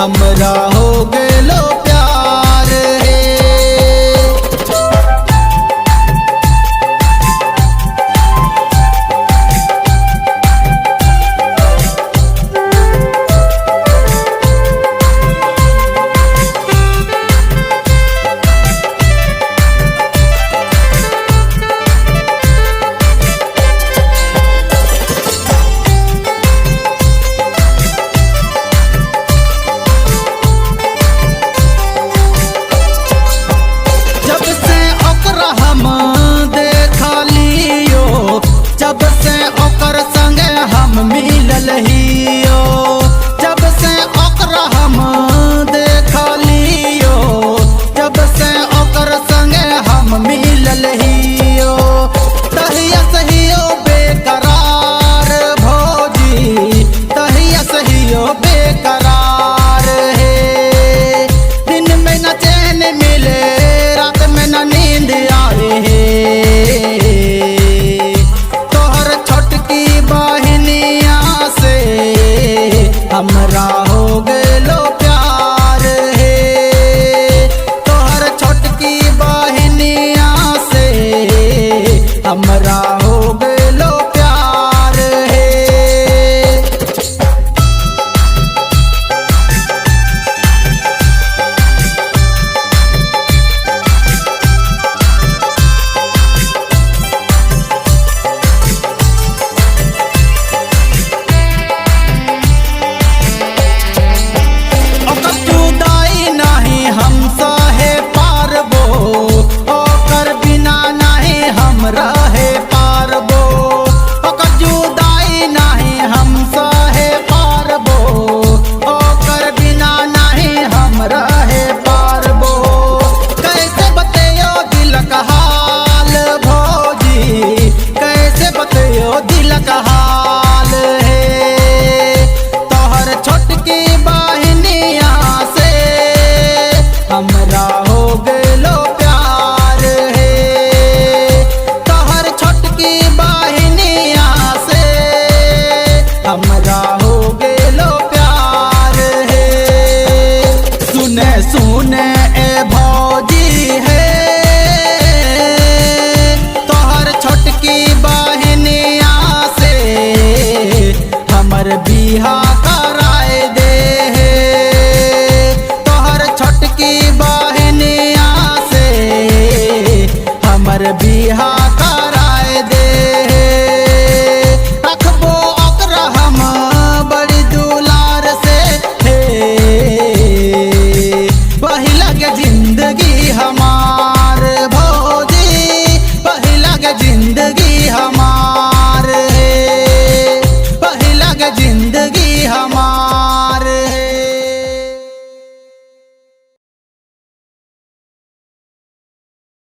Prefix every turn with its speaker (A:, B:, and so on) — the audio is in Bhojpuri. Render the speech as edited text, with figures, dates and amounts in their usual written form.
A: हमरा हो गेलो प्यार हे। जब से ओकर संगे हम मिलल हियो, जब से ओकरा हम देख लियो, जब से ओकर संगे हम मिलल हियो, तहिया सहियो बेकरार भौजी, तहिया सहियो बेकरार हे। दिन में न चैन मिले, रात में न नींद आए हे। हमरा हो गेलो प्यार हे, तोहर छोटकी बहनिया से हमरा हो गेलो प्यार हे। रहे पारबो ओकर जुदाई नहीं हम सहे पारबो, ओकर बिना नहीं हम रहे पारबो। कैसे बतैयो दिल का हाल भौजी, कैसे बतैयो दिल का हाल हे। तोहर छोटकी बहनिया से हमरा हो गेलो प्यार हे। हमरा हो गेलो प्यार हे। सुने सुने ए भौजी है, तोहर छोटकी बहनिया से हमर बिहा कराए दे हे। तोहर छोटकी बहनिया से हमर बिहा कराए दे हे। रखबो हम बड़ी दुलार से हे, वही लगे जिंदगी हमार।